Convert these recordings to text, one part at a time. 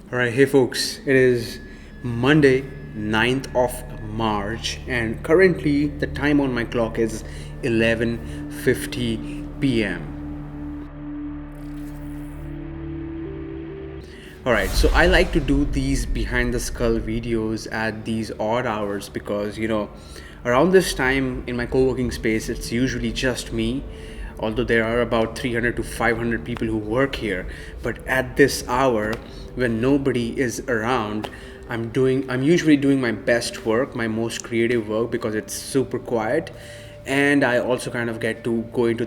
Alright, hey folks, it is Monday, 9th of March, and currently the time on my clock is 11:50 p.m. Alright, so I like to do these behind the skull videos at these odd hours because around this time in my co working space, it's usually just me. Although there are about 300 to 500 people who work here, but at this hour when nobody is around, I'm usually doing my best work, my most creative work because it's super quiet, and I also kind of get to go into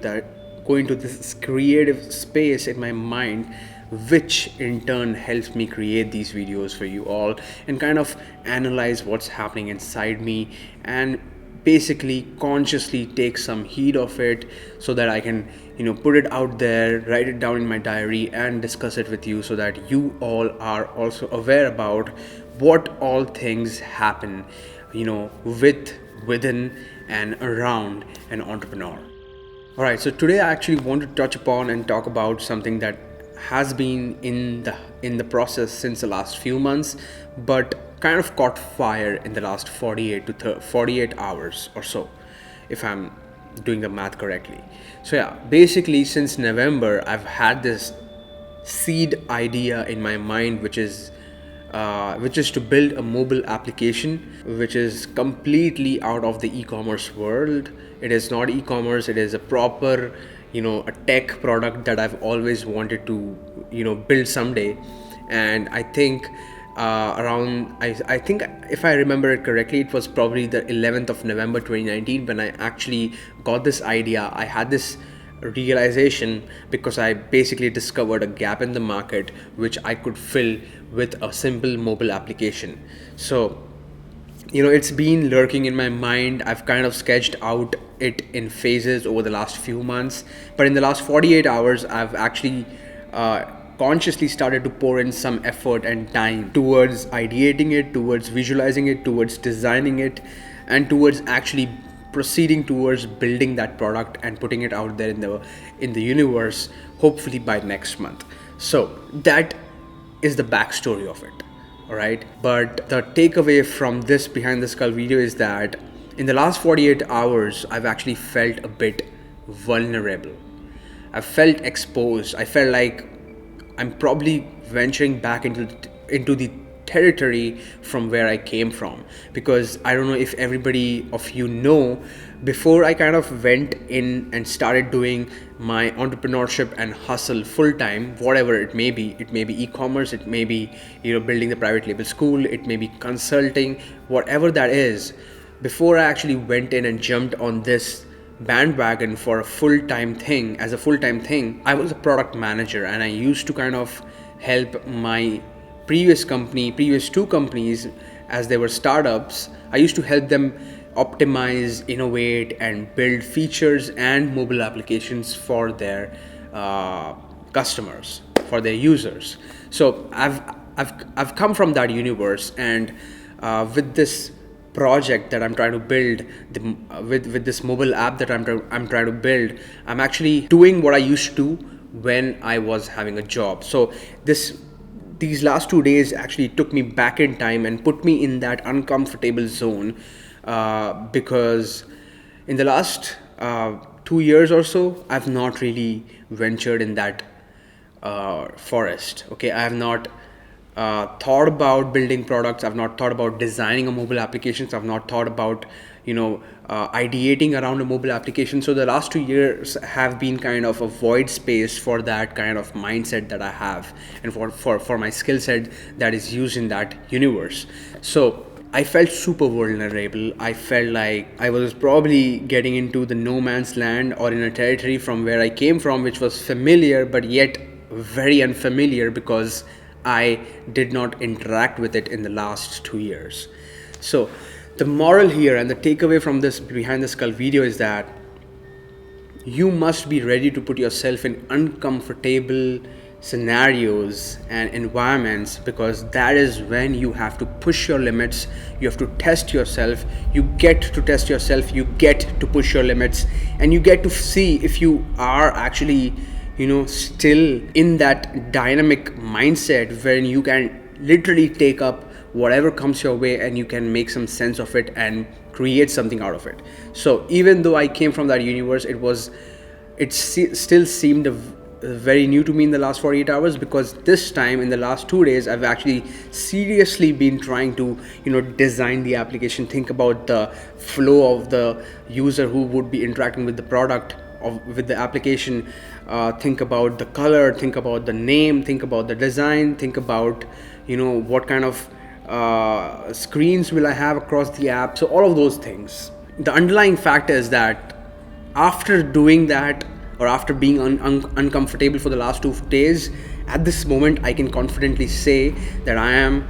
this creative space in my mind, which in turn helps me create these videos for you all and kind of analyze what's happening inside me and basically consciously take some heed of it so that I can put it out there, write it down in my diary and discuss it with you so that you all are also aware about what all things happen within and around an entrepreneur. All right, so today I actually want to touch upon and talk about something that has been in the process since the last few months, but kind of caught fire in the last 48 hours or so, if I'm doing the math correctly. So yeah, basically since November, I've had this seed idea in my mind, which is to build a mobile application which is completely out of the e-commerce world. It is not e-commerce, it is a proper a tech product that I've always wanted to build someday. And I think I think if I remember it correctly, it was probably the 11th of November 2019 when I actually got this idea. I had this realization because I basically discovered a gap in the market which I could fill with a simple mobile application. So it's been lurking in my mind. I've kind of sketched out it in phases over the last few months, but in the last 48 hours I've actually consciously started to pour in some effort and time towards ideating it, towards visualizing it, towards designing it, and towards actually proceeding towards building that product and putting it out there in the universe, hopefully by next month. So that is the backstory of it. All right, but the takeaway from this behind the skull video is that in the last 48 hours I've actually felt a bit vulnerable. I felt exposed. I felt like I'm probably venturing back into the territory from where I came from, because I don't know if everybody of you know, before I kind of went in and started doing my entrepreneurship and hustle full time, whatever it may be e-commerce, it may be building the private label school, it may be consulting, whatever that is. Before I actually went in and jumped on this bandwagon for a full-time thing, I was a product manager, and I used to kind of help my previous two companies, as they were startups. I used to help them optimize, innovate, and build features and mobile applications for their customers, for their users. So I've come from that universe, and with this project that I'm trying to build, with this mobile app that I'm trying to build, I'm actually doing what I used to do when I was having a job. So these last 2 days actually took me back in time and put me in that uncomfortable zone, because in the last 2 years or so, I've not really ventured in that forest. Okay, I have not thought about building products. I've not thought about designing a mobile applications. I've not thought about ideating around a mobile application. So the last 2 years have been kind of a void space for that kind of mindset that I have, and for my skill set that is used in that universe. So I felt super vulnerable. I felt like I was probably getting into the no man's land, or in a territory from where I came from, which was familiar but yet very unfamiliar because I did not interact with it in the last 2 years. So the moral here and the takeaway from this behind the skull video is that you must be ready to put yourself in uncomfortable scenarios and environments, because that is when you have to push your limits. You have to test yourself. You get to test yourself, you get to push your limits, and you get to see if you are actually still in that dynamic mindset when you can literally take up whatever comes your way and you can make some sense of it and create something out of it. So even though I came from that universe, still seemed very new to me in the last 48 hours, because this time in the last 2 days I've actually seriously been trying to design the application, think about the flow of the user who would be interacting with the product with the application, think about the color, think about the name, think about the design, think about what kind of screens will I have across the app. So all of those things. The underlying fact is that after doing that, or after being uncomfortable for the last 2 days, at this moment I can confidently say that I am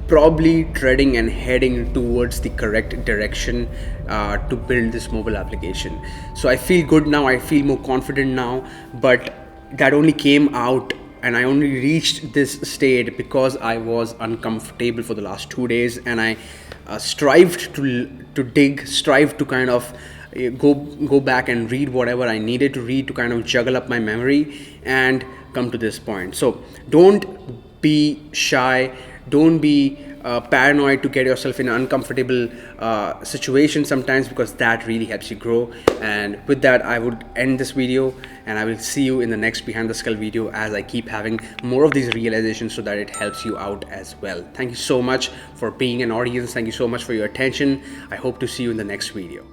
probably treading and heading towards the correct direction to build this mobile application. So I feel good now, I feel more confident now, but that only came out and I only reached this state because I was uncomfortable for the last 2 days, and I strived to dig, strived to kind of go back and read whatever I needed to read to kind of juggle up my memory and come to this point. So don't be shy, don't be paranoid to get yourself in an uncomfortable situation sometimes, because that really helps you grow. And with that, I would end this video, and I will see you in the next Behind the Skull video as I keep having more of these realizations so that it helps you out as well. Thank you so much for being an audience. Thank you so much for your attention. I hope to see you in the next video.